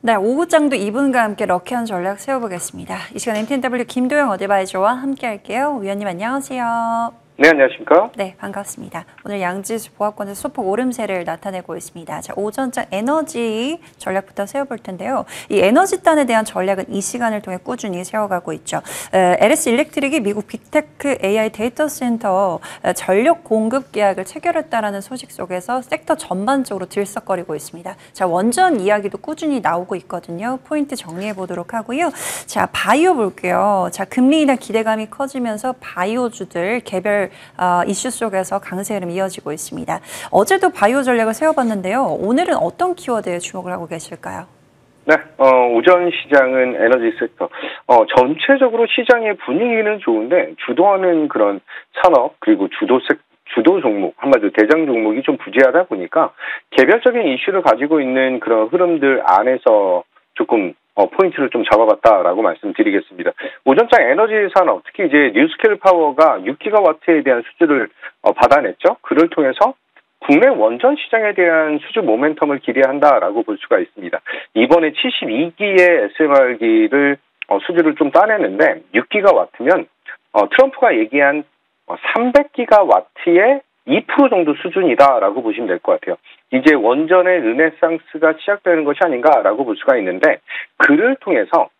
네, 오후장도 이분과 함께 럭키한 전략 세워보겠습니다. 이 시간 MTNW 김도영 어드바이저와 함께 할게요. 위원님 안녕하세요. 네, 안녕하십니까? 네, 반갑습니다. 오늘 양지수 보합권에서 소폭 오름세를 나타내고 있습니다. 자, 오전장 에너지 전략부터 세워볼 텐데요. 이 에너지단에 대한 전략은 이 시간을 통해 꾸준히 세워가고 있죠. LS 일렉트릭이 미국 빅테크 AI 데이터 센터 전력 공급 계약을 체결했다라는 소식 속에서 섹터 전반적으로 들썩거리고 있습니다. 자, 원전 이야기도 꾸준히 나오고 있거든요. 포인트 정리해 보도록 하고요. 자, 바이오 볼게요. 자, 금리 인하 기대감이 커지면서 바이오주들 개별 이슈 속에서 강세 흐름 이어지고 있습니다. 어제도 바이오 전략을 세워봤는데요. 오늘은 어떤 키워드에 주목을 하고 계실까요? 네, 오전 시장은 에너지 섹터. 전체적으로 시장의 분위기는 좋은데 주도하는 그런 산업 그리고 주도 종목, 한마디로 대장 종목이 좀 부재하다 보니까 개별적인 이슈를 가지고 있는 그런 흐름들 안에서 조금 포인트를 좀 잡아봤다라고 말씀드리겠습니다. 오전장 에너지 산업, 특히 이제 뉴스케일 파워가 6기가와트에 대한 수주를 받아냈죠. 그를 통해서 국내 원전 시장에 대한 수주 모멘텀을 기대한다라고 볼 수가 있습니다. 이번에 72기의 SMR기를 수주를 좀 따내는데 6기가와트면 트럼프가 얘기한 300기가와트의 2% 정도 수준이다라고 보시면 될 것 같아요. 이제 원전의 르네상스가 시작되는 것이 아닌가라고 볼 수가 있는데 그를 통해서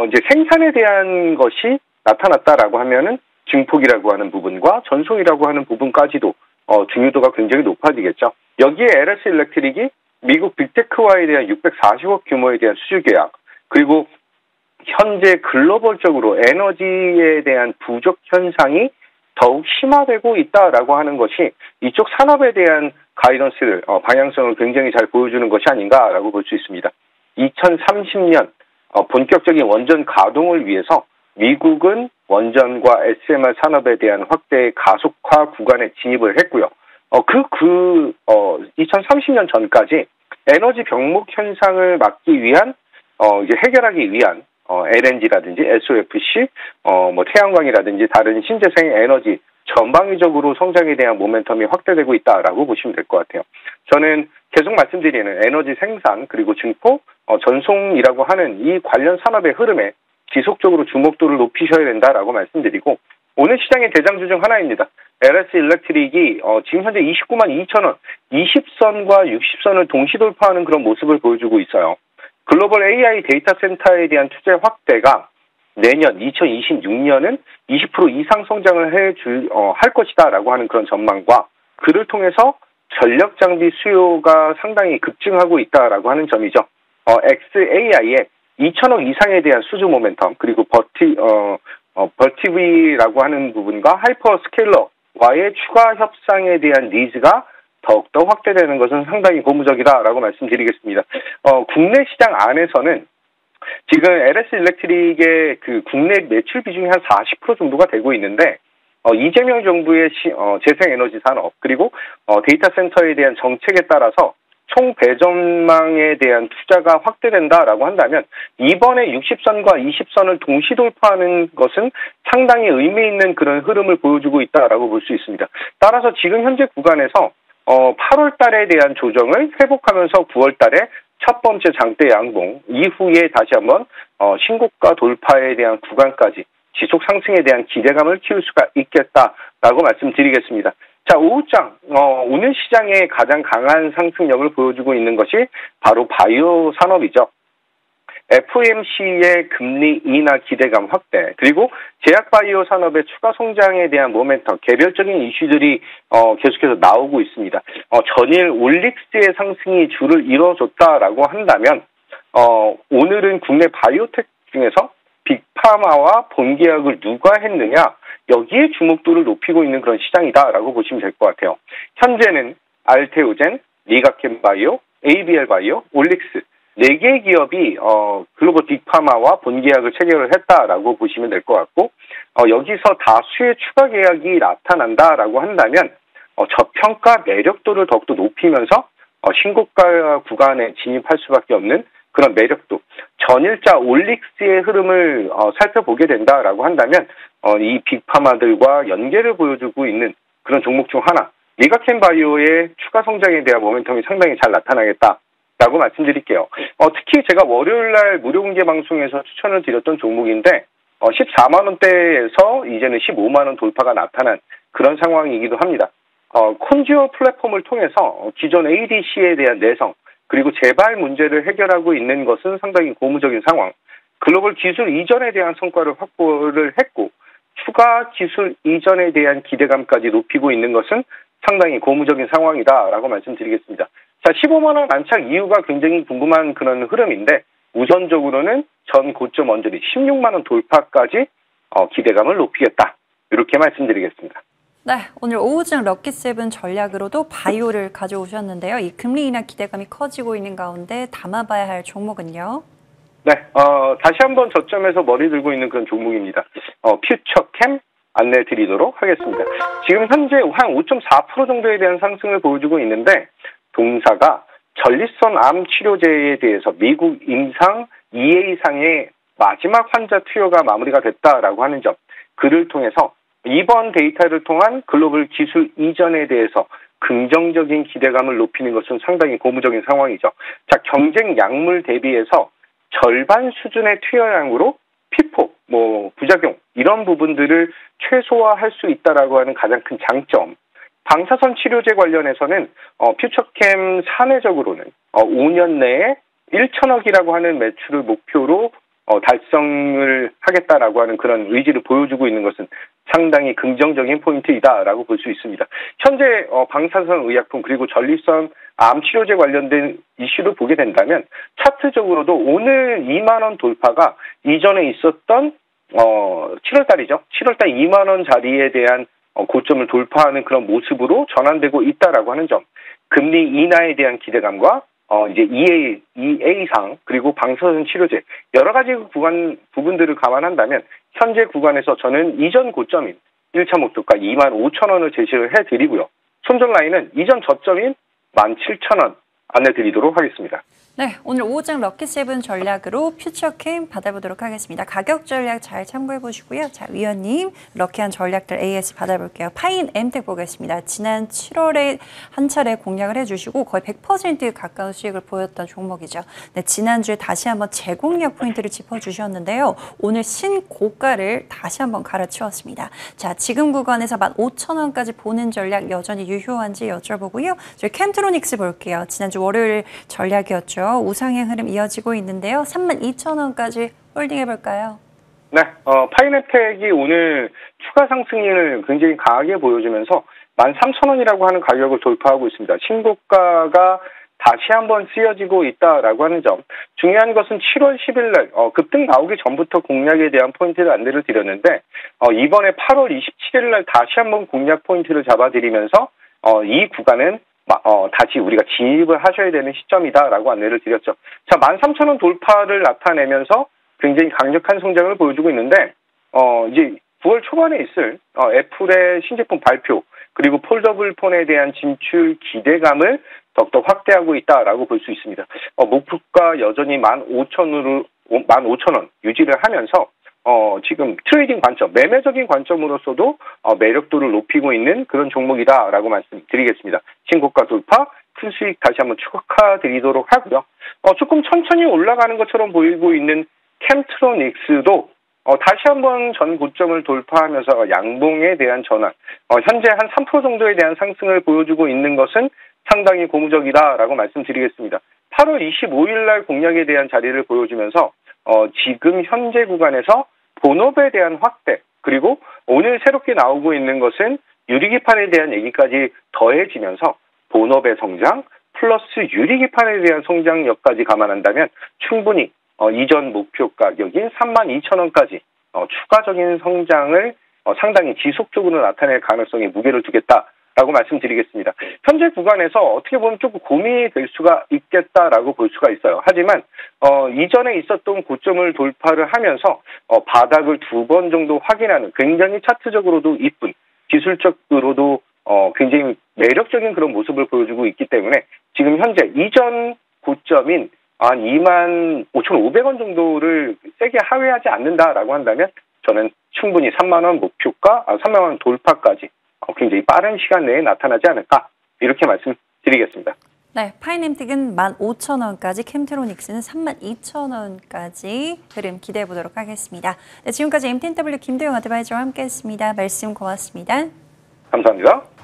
이제 생산에 대한 것이 나타났다라고 하면은 증폭이라고 하는 부분과 전송이라고 하는 부분까지도 중요도가 굉장히 높아지겠죠. 여기에 LS 일렉트릭이 미국 빅테크와에 대한 640억 규모에 대한 수주 계약 그리고 현재 글로벌적으로 에너지에 대한 부족 현상이 더욱 심화되고 있다라고 하는 것이 이쪽 산업에 대한 가이던스를 방향성을 굉장히 잘 보여주는 것이 아닌가라고 볼 수 있습니다. 2030년 본격적인 원전 가동을 위해서 미국은 원전과 SMR 산업에 대한 확대 가속화 구간에 진입을 했고요. 2030년 전까지 에너지 병목 현상을 막기 위한 이제 해결하기 위한 LNG라든지 SOFC, 태양광이라든지 다른 신재생 에너지 전방위적으로 성장에 대한 모멘텀이 확대되고 있다라고 보시면 될 것 같아요. 저는 계속 말씀드리는 에너지 생산 그리고 증폭, 전송이라고 하는 이 관련 산업의 흐름에 지속적으로 주목도를 높이셔야 된다라고 말씀드리고 오늘 시장의 대장주 중 하나입니다. LS 일렉트릭이 지금 현재 29만 2천 원, 20선과 60선을 동시 돌파하는 그런 모습을 보여주고 있어요. 글로벌 AI 데이터 센터에 대한 투자 확대가 내년 2026년은 20% 이상 성장을 할 것이다라고 하는 그런 전망과 그를 통해서 전력 장비 수요가 상당히 급증하고 있다라고 하는 점이죠. XAI의 2천억 이상에 대한 수주 모멘텀 그리고 버티비라고 하는 부분과 하이퍼스케일러와의 추가 협상에 대한 니즈가 더욱더 확대되는 것은 상당히 고무적이다라고 말씀드리겠습니다. 국내 시장 안에서는 지금 LS 일렉트릭의 그 국내 매출 비중이 한 40% 정도가 되고 있는데 이재명 정부의 재생에너지 산업 그리고 데이터 센터에 대한 정책에 따라서 총 배전망에 대한 투자가 확대된다라고 한다면 이번에 60선과 20선을 동시 돌파하는 것은 상당히 의미 있는 그런 흐름을 보여주고 있다라고 볼 수 있습니다. 따라서 지금 현재 구간에서 8월 달에 대한 조정을 회복하면서 9월 달에 첫 번째 장대 양봉 이후에 다시 한번 신고가 돌파에 대한 구간까지 지속 상승에 대한 기대감을 키울 수가 있겠다라고 말씀드리겠습니다. 자, 오후장 오늘 시장에 가장 강한 상승력을 보여주고 있는 것이 바로 바이오 산업이죠. FOMC의 금리 인하 기대감 확대 그리고 제약바이오 산업의 추가 성장에 대한 모멘텀 개별적인 이슈들이 계속해서 나오고 있습니다. 전일 올릭스의 상승이 주를 이뤄줬다라고 한다면 오늘은 국내 바이오텍 중에서 빅파마와 본계약을 누가 했느냐 여기에 주목도를 높이고 있는 그런 시장이다라고 보시면 될 것 같아요. 현재는 알테오젠, 리가켄바이오, ABL바이오, 올릭스 4개의 기업이 글로벌 빅파마와 본계약을 체결을 했다라고 보시면 될 것 같고 여기서 다수의 추가 계약이 나타난다라고 한다면 저평가 매력도를 더욱더 높이면서 신고가 구간에 진입할 수밖에 없는 그런 매력도 전일자 올릭스의 흐름을 살펴보게 된다라고 한다면 이 빅파마들과 연계를 보여주고 있는 그런 종목 중 하나 리가켄바이오의 추가 성장에 대한 모멘텀이 상당히 잘 나타나겠다. 라고 말씀드릴게요. 특히 제가 월요일 날 무료 공개 방송에서 추천을 드렸던 종목인데 14만 원대에서 이제는 15만 원 돌파가 나타난 그런 상황이기도 합니다. 콘듀어 플랫폼을 통해서 기존 ADC에 대한 내성 그리고 재발 문제를 해결하고 있는 것은 상당히 고무적인 상황. 글로벌 기술 이전에 대한 성과를 확보를 했고 추가 기술 이전에 대한 기대감까지 높이고 있는 것은 상당히 고무적인 상황이다라고 말씀드리겠습니다. 자, 15만 원 안착 이유가 굉장히 궁금한 그런 흐름인데 우선적으로는 전 고점 언저리 16만 원 돌파까지 기대감을 높이겠다. 이렇게 말씀드리겠습니다. 네, 오늘 오후장 럭키세븐 전략으로도 바이오를 가져오셨는데요. 이 금리 인하 기대감이 커지고 있는 가운데 담아봐야 할 종목은요? 네, 다시 한번 저점에서 머리 들고 있는 그런 종목입니다. 퓨처캠 안내 드리도록 하겠습니다. 지금 현재 한 5.4% 정도에 대한 상승을 보여주고 있는데 동사가 전립선 암 치료제에 대해서 미국 임상 2A상의 마지막 환자 투여가 마무리가 됐다라고 하는 점, 그를 통해서 이번 데이터를 통한 글로벌 기술 이전에 대해서 긍정적인 기대감을 높이는 것은 상당히 고무적인 상황이죠. 자, 경쟁 약물 대비해서 절반 수준의 투여량으로 피폭, 부작용 이런 부분들을 최소화할 수 있다라고 하는 가장 큰 장점. 방사선 치료제 관련해서는 퓨처캠 사내적으로는 5년 내에 1천억이라고 하는 매출을 목표로 달성을 하겠다라고 하는 그런 의지를 보여주고 있는 것은 상당히 긍정적인 포인트이다라고 볼 수 있습니다. 현재 방사선 의약품 그리고 전립선 암 치료제 관련된 이슈를 보게 된다면 차트적으로도 오늘 2만 원 돌파가 이전에 있었던 7월 달이죠. 7월 달 2만 원 자리에 대한 고점을 돌파하는 그런 모습으로 전환되고 있다라고 하는 점, 금리 인하에 대한 기대감과 이제 EA상 그리고 방사선 치료제 여러 가지 부분들을 감안한다면 현재 구간에서 저는 이전 고점인 1차 목표가 25,000원을 제시를 해드리고요. 손절 라인은 이전 저점인 17,000원 안내드리도록 하겠습니다. 네, 오늘 오후장 럭키세븐 전략으로 퓨처캠 받아보도록 하겠습니다. 가격 전략 잘 참고해 보시고요. 자, 위원님 럭키한 전략들 AS 받아볼게요. 파인 엠텍 보겠습니다. 지난 7월에 한 차례 공략을 해주시고 거의 100% 가까운 수익을 보였던 종목이죠. 네, 지난주에 다시 한번 재공략 포인트를 짚어주셨는데요. 오늘 신고가를 다시 한번 갈아치웠습니다. 자, 지금 구간에서 15,000원까지 보는 전략 여전히 유효한지 여쭤보고요. 저희 캠트로닉스 볼게요. 지난주 월요일 전략이었죠. 우상향 흐름 이어지고 있는데요. 32,000원까지 홀딩해볼까요? 네, 파인앱텍이 오늘 추가 상승을 굉장히 강하게 보여주면서 13,000원이라고 하는 가격을 돌파하고 있습니다. 신고가가 다시 한번 쓰여지고 있다라고 하는 점. 중요한 것은 7월 10일 날 급등 나오기 전부터 공략에 대한 포인트를 안내를 드렸는데 이번에 8월 27일 날 다시 한번 공략 포인트를 잡아드리면서 이 구간은 다시 우리가 진입을 하셔야 되는 시점이다라고 안내를 드렸죠. 자, 13,000원 돌파를 나타내면서 굉장히 강력한 성장을 보여주고 있는데, 이제 9월 초반에 있을 애플의 신제품 발표, 그리고 폴더블 폰에 대한 진출 기대감을 더욱더 확대하고 있다라고 볼 수 있습니다. 목표가 여전히 15,000원 유지를 하면서 지금 트레이딩 관점, 매매적인 관점으로서도 매력도를 높이고 있는 그런 종목이다라고 말씀드리겠습니다. 신고가 돌파, 큰 수익 다시 한번 축하드리도록 하고요. 조금 천천히 올라가는 것처럼 보이고 있는 캠트로닉스도 다시 한번 전 고점을 돌파하면서 양봉에 대한 전환, 현재 한 3% 정도에 대한 상승을 보여주고 있는 것은 상당히 고무적이다라고 말씀드리겠습니다. 8월 25일 날 공략에 대한 자리를 보여주면서 지금 현재 구간에서 본업에 대한 확대, 그리고 오늘 새롭게 나오고 있는 것은 유리기판에 대한 얘기까지 더해지면서 본업의 성장 플러스 유리기판에 대한 성장력까지 감안한다면 충분히 이전 목표 가격인 32,000원까지 추가적인 성장을 상당히 지속적으로 나타낼 가능성에 무게를 두겠다라고 말씀드리겠습니다. 현재 구간에서 어떻게 보면 조금 고민이 될 수가 있겠다라고 볼 수가 있어요. 하지만 이전에 있었던 고점을 돌파를 하면서 바닥을 2번 정도 확인하는 굉장히 차트적으로도 이쁜, 기술적으로도 굉장히 매력적인 그런 모습을 보여주고 있기 때문에 지금 현재 이전 고점인 한 25,500원 정도를 세게 하회하지 않는다라고 한다면 저는 충분히 3만 원 목표가 3만 원 돌파까지 굉장히 빠른 시간 내에 나타나지 않을까 이렇게 말씀드리겠습니다. 네, 파이nem틱은 15,000원까지, 캠트로닉스는 32,000원까지 흐름 기대해 보도록 하겠습니다. 네, 지금까지 MTNW 김도영 어드바이저와 함께했습니다. 말씀 고맙습니다. 감사합니다.